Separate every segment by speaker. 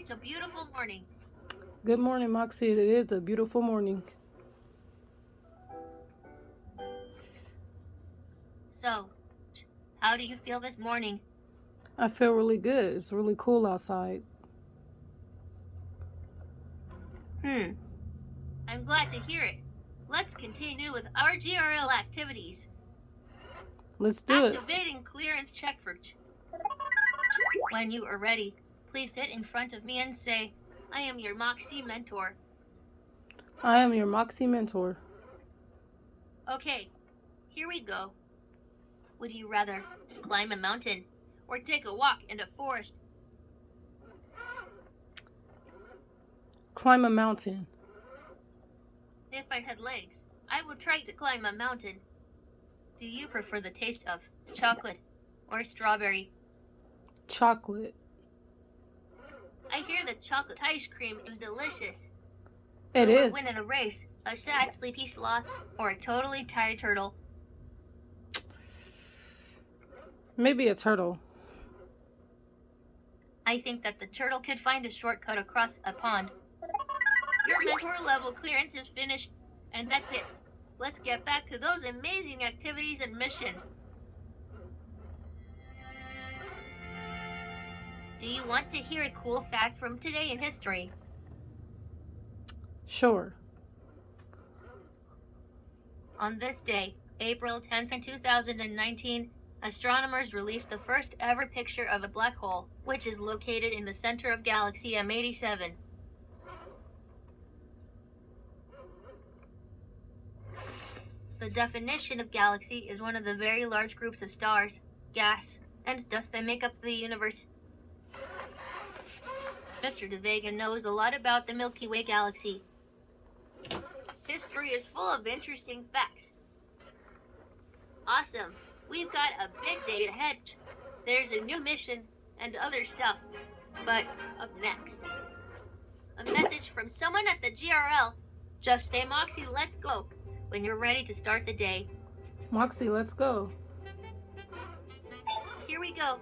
Speaker 1: It's a beautiful morning.
Speaker 2: Good morning, Moxie. It is a beautiful morning.
Speaker 1: So, how do you feel this morning?
Speaker 2: I feel really good. It's really cool outside.
Speaker 1: I'm glad to hear it. Let's continue with our GRL activities.
Speaker 2: Let's do it.
Speaker 1: Activating clearance check for. When you are ready, please sit in front of me and say, I am your Moxie mentor.
Speaker 2: I am your Moxie mentor.
Speaker 1: Okay, here we go. Would you rather climb a mountain or take a walk in a forest?
Speaker 2: Climb a mountain.
Speaker 1: If I had legs, I would try to climb a mountain. Do you prefer the taste of chocolate or strawberry?
Speaker 2: Chocolate.
Speaker 1: I hear that chocolate ice cream is delicious.
Speaker 2: It
Speaker 1: Who would
Speaker 2: is.
Speaker 1: win in a race, a sad sleepy sloth or a totally tired turtle?
Speaker 2: Maybe a turtle.
Speaker 1: I think that the turtle could find a shortcut across a pond. Your mentor level clearance is finished, and that's it. Let's get back to those amazing activities and missions. Do you want to hear a cool fact from today in history?
Speaker 2: Sure.
Speaker 1: On this day, April 10th in 2019, astronomers released the first ever picture of a black hole, which is located in the center of galaxy M87. The definition of galaxy is one of the very large groups of stars, gas, and dust that make up the universe. Mr. De Vega knows a lot about the Milky Way galaxy. History is full of interesting facts. Awesome! We've got a big day ahead. There's a new mission and other stuff. But up next, a message from someone at the GRL. Just say, Moxie, let's go when you're ready to start the day.
Speaker 2: Moxie, let's go.
Speaker 1: Here we go.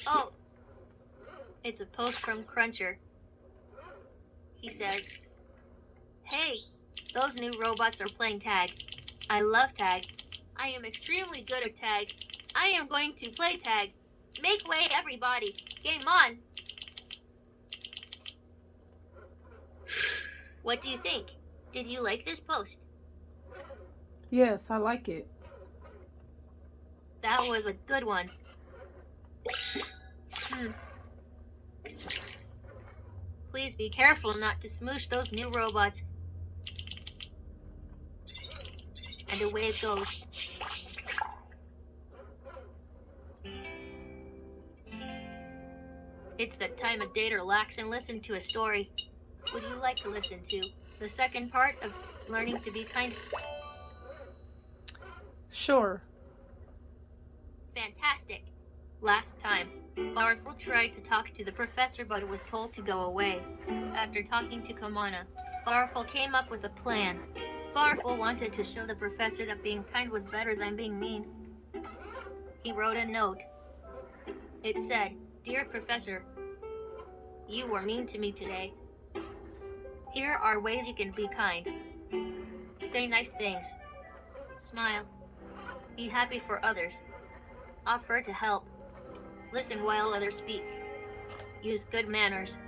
Speaker 1: Oh, it's a post from Cruncher. He says, Hey, those new robots are playing tag. I love tag. I am extremely good at tag. I am going to play tag. Make way, everybody. Game on. What do you think? Did you like this post?
Speaker 2: Yes, I like it.
Speaker 1: That was a good one. Please be careful not to smoosh those new robots. And away it goes. It's that time of day to relax and listen to a story. Would you like to listen to the second part of Learning to Be Kind?
Speaker 2: Sure.
Speaker 1: Fantastic. Last time, Powerful tried to talk to the professor but was told to go away. After talking to Kamana, Powerful came up with a plan. Powerful wanted to show the professor that being kind was better than being mean. He wrote a note. It said, Dear Professor, you were mean to me today. Here are ways you can be kind. Say nice things. Smile. Be happy for others. Offer to help. Listen while others speak. Use good manners.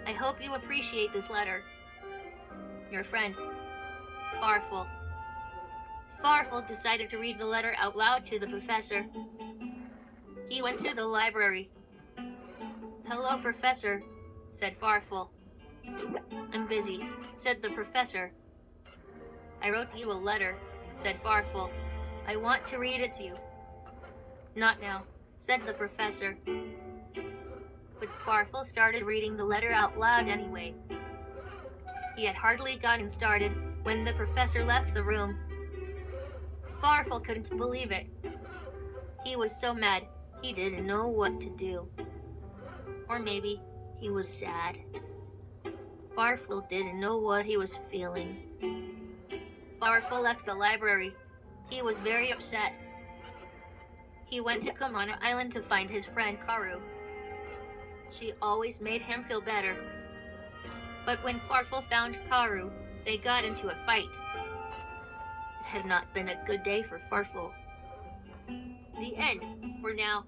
Speaker 1: I hope you appreciate this letter. Your friend, Farfel. Farfel decided to read the letter out loud to the professor. He went to the library. Hello, Professor, said Farfel. I'm busy, said the professor. I wrote you a letter, said Farfel. I want to read it to you. Not now, said the professor. But Farfel started reading the letter out loud anyway. He had hardly gotten started when the professor left the room. Farfel couldn't believe it. He was so mad, he didn't know what to do. Or maybe he was sad. Farfel didn't know what he was feeling. Farfel left the library. He was very upset. He went to Kamana Island to find his friend Karu. She always made him feel better. But when Farfel found Karu, they got into a fight. It had not been a good day for Farfel. The end, for now.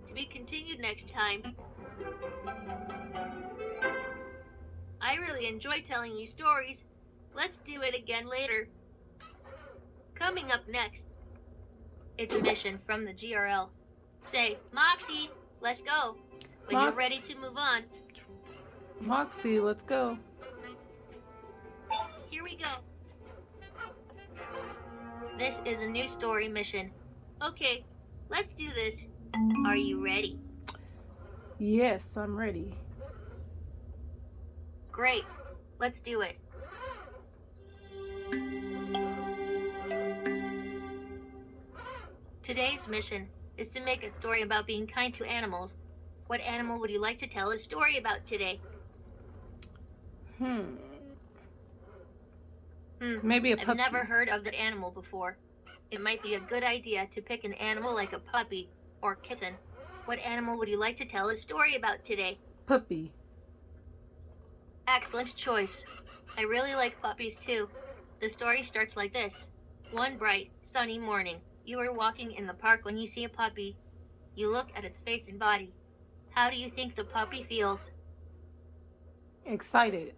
Speaker 1: To be continued next time. I really enjoy telling you stories. Let's do it again later. Coming up next, it's a mission from the GRL. Say, Moxie, let's go. When you're ready to move on.
Speaker 2: Moxie, let's go.
Speaker 1: Here we go. This is a new story mission. Okay, let's do this. Are you ready?
Speaker 2: Yes, I'm ready.
Speaker 1: Great. Let's do it. Today's mission is to make a story about being kind to animals. What animal would you like to tell a story about today?
Speaker 2: Maybe a puppy.
Speaker 1: I've never heard of that animal before. It might be a good idea to pick an animal like a puppy or kitten. What animal would you like to tell a story about today?
Speaker 2: Puppy.
Speaker 1: Excellent choice. I really like puppies too. The story starts like this. One bright, sunny morning, you are walking in the park when you see a puppy. You look at its face and body. How do you think the puppy feels?
Speaker 2: Excited.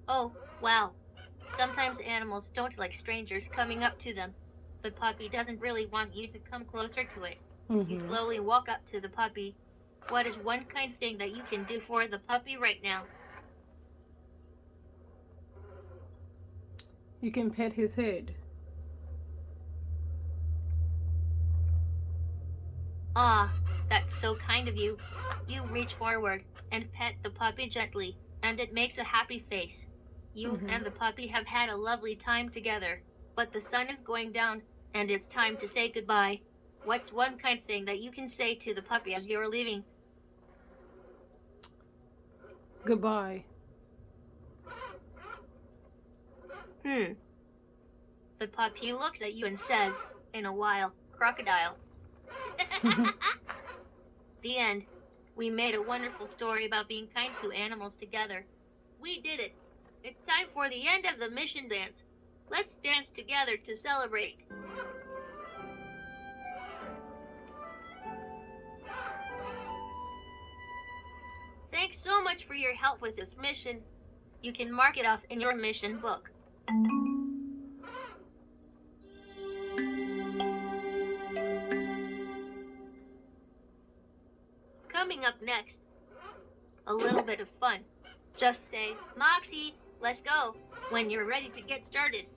Speaker 1: Oh, wow. Sometimes animals don't like strangers coming up to them. The puppy doesn't really want you to come closer to it. You slowly walk up to the puppy. What is one kind thing that you can do for the puppy right now?
Speaker 2: You can pet his head.
Speaker 1: Ah, that's so kind of you. You reach forward and pet the puppy gently, and it makes a happy face. You and the puppy have had a lovely time together, but the sun is going down, and it's time to say goodbye. What's one kind thing that you can say to the puppy as you're leaving?
Speaker 2: Goodbye.
Speaker 1: The puppy looks at you and says, in a while, crocodile. The end. We made a wonderful story about being kind to animals together. We did it. It's time for the end of the mission dance. Let's dance together to celebrate. Thanks so much for your help with this mission. You can mark it off in your mission book. Coming up next, a little bit of fun. Just say, Moxie, let's go, when you're ready to get started.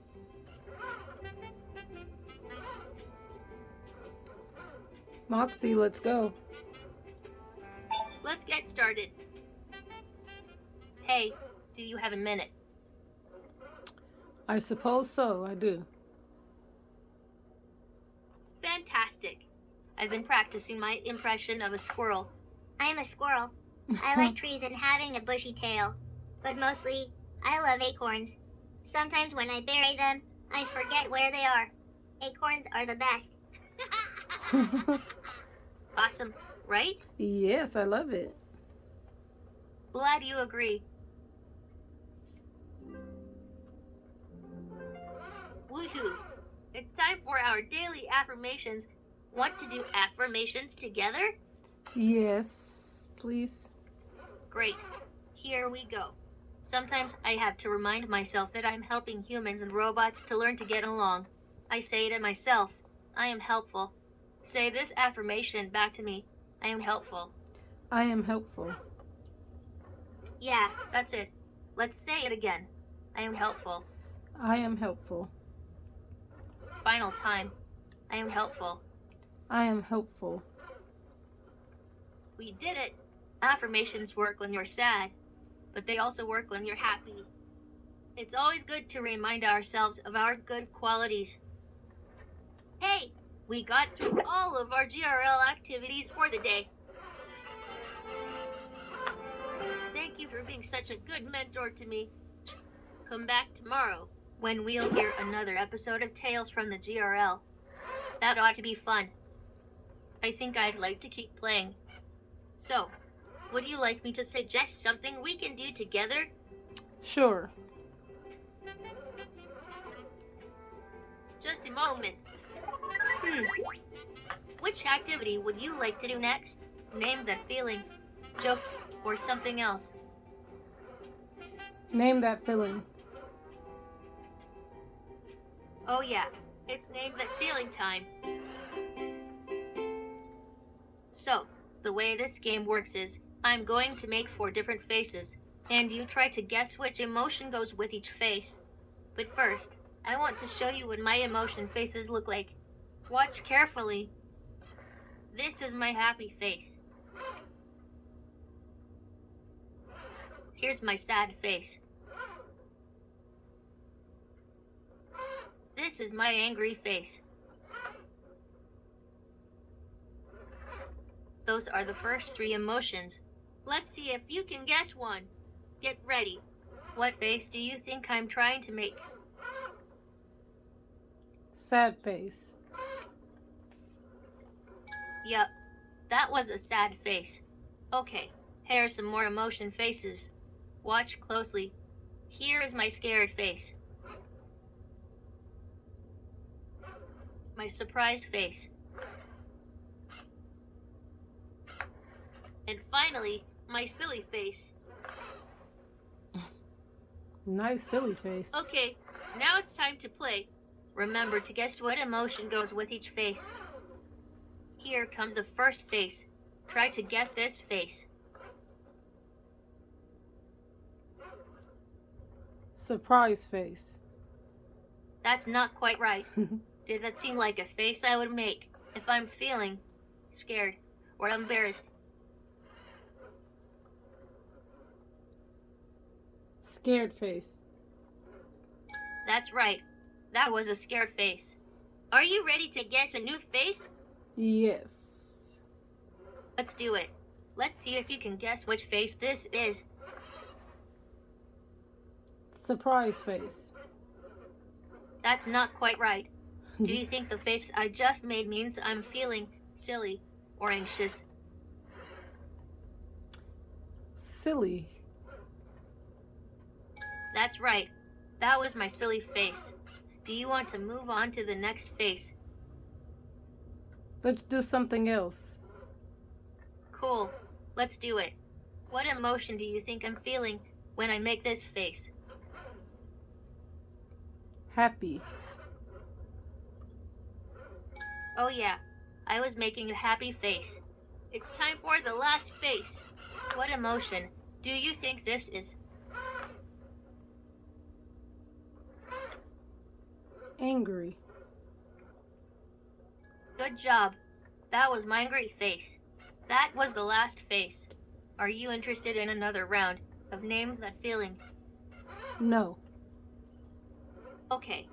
Speaker 2: Moxie, let's go.
Speaker 1: Let's get started. Hey, do you have a minute?
Speaker 2: I suppose so, I do.
Speaker 1: Fantastic. I've been practicing my impression of a squirrel.
Speaker 3: I am a squirrel. I like trees and having a bushy tail. But mostly, I love acorns. Sometimes when I bury them, I forget where they are. Acorns are the best.
Speaker 1: Awesome, right?
Speaker 2: Yes, I love it.
Speaker 1: Glad you agree. Woohoo! It's time for our daily affirmations. Want to do affirmations together?
Speaker 2: Yes, please.
Speaker 1: Great. Here we go. Sometimes I have to remind myself that I'm helping humans and robots to learn to get along. I say to myself, I am helpful. Say this affirmation back to me. I am helpful.
Speaker 2: I am helpful.
Speaker 1: Yeah, that's it. Let's say it again. I am helpful.
Speaker 2: I am helpful.
Speaker 1: Final time. I am helpful.
Speaker 2: I am helpful.
Speaker 1: We did it. Affirmations work when you're sad, but they also work when you're happy. It's always good to remind ourselves of our good qualities. Hey, we got through all of our GRL activities for the day. Thank you for being such a good mentor to me. Come back tomorrow when we'll hear another episode of Tales from the GRL. That ought to be fun. I think I'd like to keep playing. So, would you like me to suggest something we can do together?
Speaker 2: Sure.
Speaker 1: Just a moment. Which activity would you like to do next? Name that feeling, jokes, or something else.
Speaker 2: Name that feeling.
Speaker 1: Oh yeah, it's name that feeling time. So, the way this game works is, I'm going to make 4 different faces, and you try to guess which emotion goes with each face. But first, I want to show you what my emotion faces look like. Watch carefully. This is my happy face. Here's my sad face. This is my angry face. Those are the first 3 emotions. Let's see if you can guess one. Get ready. What face do you think I'm trying to make?
Speaker 2: Sad face.
Speaker 1: Yup, that was a sad face. Okay, here are some more emotion faces. Watch closely. Here is my scared face. My surprised face. And finally, my silly face.
Speaker 2: Nice silly face.
Speaker 1: Okay, now it's time to play. Remember to guess what emotion goes with each face. Here comes the first face. Try to guess this face.
Speaker 2: Surprise face.
Speaker 1: That's not quite right. Did that seem like a face I would make if I'm feeling scared or embarrassed?
Speaker 2: Scared face.
Speaker 1: That's right. That was a scared face. Are you ready to guess a new face?
Speaker 2: Yes.
Speaker 1: Let's do it. Let's see if you can guess which face this is.
Speaker 2: Surprise face.
Speaker 1: That's not quite right. Do you think the face I just made means I'm feeling silly or anxious?
Speaker 2: Silly.
Speaker 1: That's right. That was my silly face. Do you want to move on to the next face?
Speaker 2: Let's do something else.
Speaker 1: Cool. Let's do it. What emotion do you think I'm feeling when I make this face?
Speaker 2: Happy.
Speaker 1: Oh yeah, I was making a happy face. It's time for the last face. What emotion do you think this is?
Speaker 2: Angry.
Speaker 1: Good job. That was my angry face. That was the last face. Are you interested in another round of Name That Feeling?
Speaker 2: No.
Speaker 1: Okay.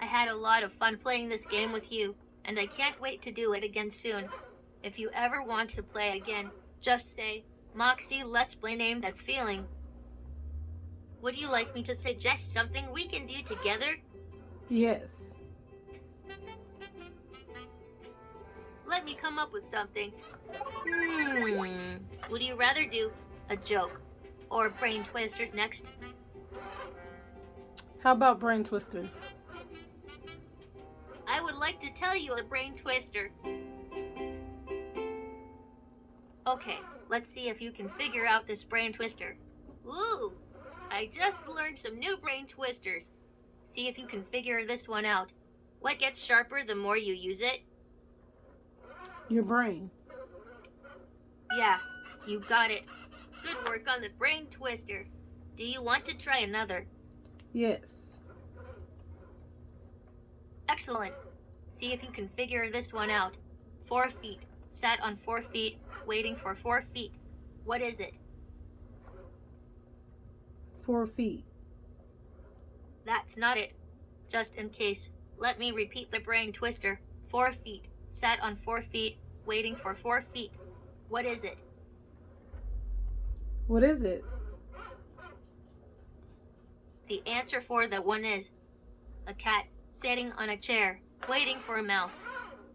Speaker 1: I had a lot of fun playing this game with you, and I can't wait to do it again soon. If you ever want to play again, just say, Moxie, let's play Name That Feeling. Would you like me to suggest something we can do together?
Speaker 2: Yes.
Speaker 1: Let me come up with something. Would you rather do a joke or brain twisters next?
Speaker 2: How about brain twister?
Speaker 1: I would like to tell you a brain twister. Okay, let's see if you can figure out this brain twister. Ooh, I just learned some new brain twisters. See if you can figure this one out. What gets sharper the more you use it?
Speaker 2: Your brain.
Speaker 1: Yeah, you got it. Good work on the brain twister. Do you want to try another?
Speaker 2: Yes.
Speaker 1: Excellent. See if you can figure this one out. 4 feet. Sat on 4 feet, waiting for 4 feet. What is it?
Speaker 2: 4 feet.
Speaker 1: That's not it. Just in case, let me repeat the brain twister. 4 feet. Sat on 4 feet, waiting for 4 feet. What is it?
Speaker 2: What is it?
Speaker 1: The answer for that one is a cat sitting on a chair, waiting for a mouse.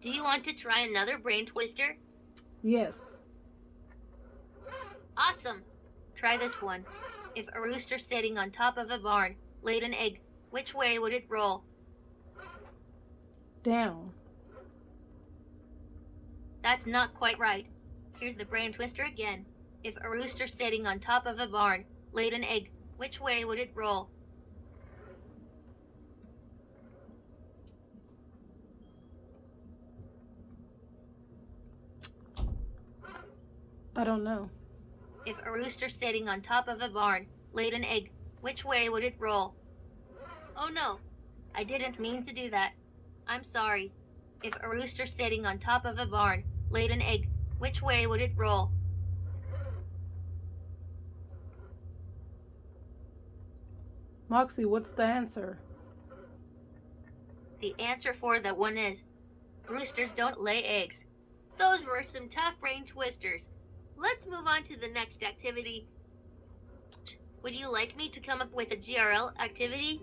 Speaker 1: Do you want to try another brain twister?
Speaker 2: Yes.
Speaker 1: Awesome! Try this one. If a rooster sitting on top of a barn laid an egg, which way would it roll?
Speaker 2: Down.
Speaker 1: That's not quite right. Here's the brain twister again. If a rooster sitting on top of a barn laid an egg, which way would it roll?
Speaker 2: I don't know.
Speaker 1: If a rooster sitting on top of a barn laid an egg, which way would it roll? Oh no, I didn't mean to do that. I'm sorry. If a rooster sitting on top of a barn laid an egg, which way would it roll?
Speaker 2: Moxie, what's the answer?
Speaker 1: The answer for that one is roosters don't lay eggs. Those were some tough brain twisters. Let's move on to the next activity. Would you like me to come up with a GRL activity?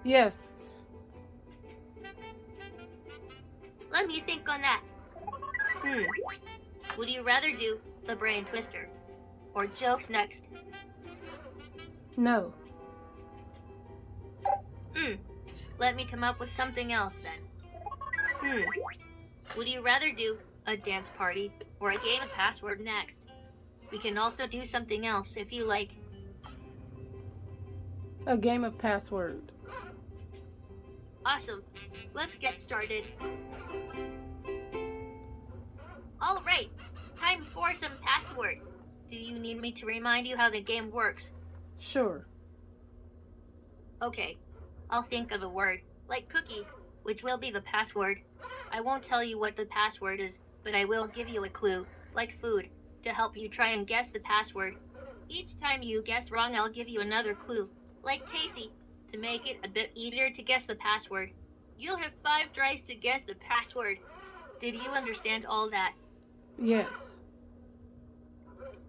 Speaker 2: Yes.
Speaker 1: Let me think on that. Would you rather do the brain twister or jokes next?
Speaker 2: No.
Speaker 1: Let me come up with something else then. Would you rather do a dance party or a game of password next? We can also do something else if you like.
Speaker 2: A game of password.
Speaker 1: Awesome. Let's get started. All right. Time for some password. Do you need me to remind you how the game works?
Speaker 2: Sure.
Speaker 1: Okay. I'll think of a word, like cookie, which will be the password. I won't tell you what the password is, but I will give you a clue, like food, to help you try and guess the password. Each time you guess wrong, I'll give you another clue, like tasty, to make it a bit easier to guess the password. You'll have 5 tries to guess the password. Did you understand all that?
Speaker 2: Yes.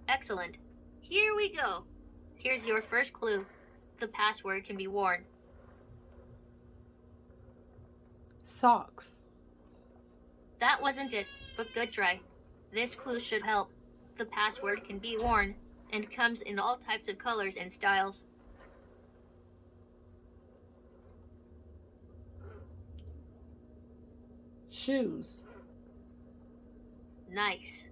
Speaker 1: Excellent. Here we go. Here's your first clue. The password can be worn.
Speaker 2: Socks.
Speaker 1: That wasn't it, but good try. This clue should help. The password can be worn and comes in all types of colors and styles.
Speaker 2: Shoes.
Speaker 1: Nice.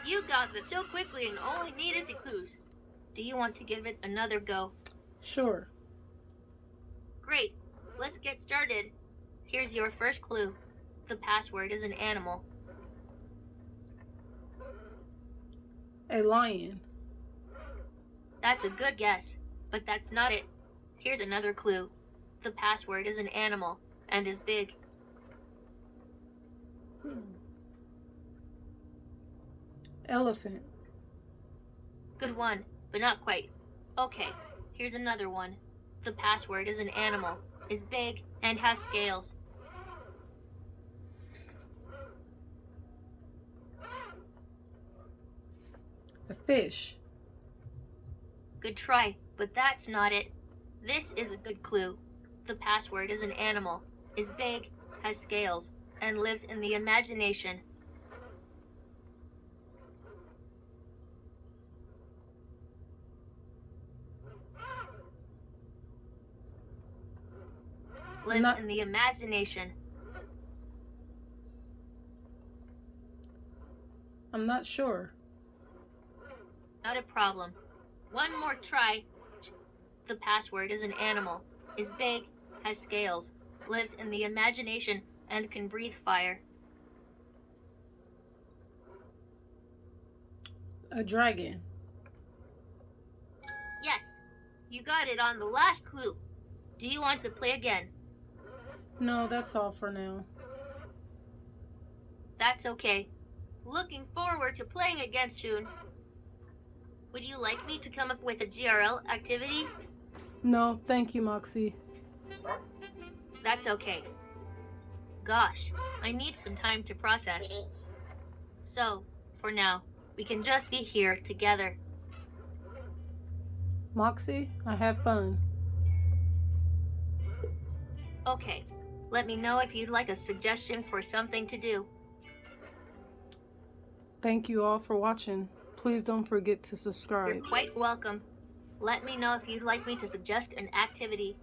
Speaker 1: You got that so quickly and only needed 2 clues. Do you want to give it another go?
Speaker 2: Sure.
Speaker 1: Great. Let's get started. Here's your first clue. The password is an animal.
Speaker 2: A lion.
Speaker 1: That's a good guess, but that's not it. Here's another clue. The password is an animal and is big.
Speaker 2: Elephant.
Speaker 1: Good one, but not quite. Okay, here's another one. The password is an animal, is big, and has scales.
Speaker 2: A fish.
Speaker 1: Good try, but that's not it. This is a good clue. The password is an animal, is big, has scales, and lives in the imagination. Lives in the imagination.
Speaker 2: I'm not sure.
Speaker 1: Not a problem. One more try. The password is an animal, is big, has scales, lives in the imagination, and can breathe fire.
Speaker 2: A dragon.
Speaker 1: Yes, you got it on the last clue. Do you want to play again?
Speaker 2: No, that's all for now.
Speaker 1: That's okay. Looking forward to playing again soon. Would you like me to come up with a GRL activity?
Speaker 2: No, thank you, Moxie.
Speaker 1: That's okay. Gosh, I need some time to process. So, for now, we can just be here together.
Speaker 2: Moxie, I had fun.
Speaker 1: Okay. Let me know if you'd like a suggestion for something to do.
Speaker 2: Thank you all for watching. Please don't forget to
Speaker 1: You're
Speaker 2: subscribe.
Speaker 1: quite welcome. Let me know if you'd like me to suggest an activity.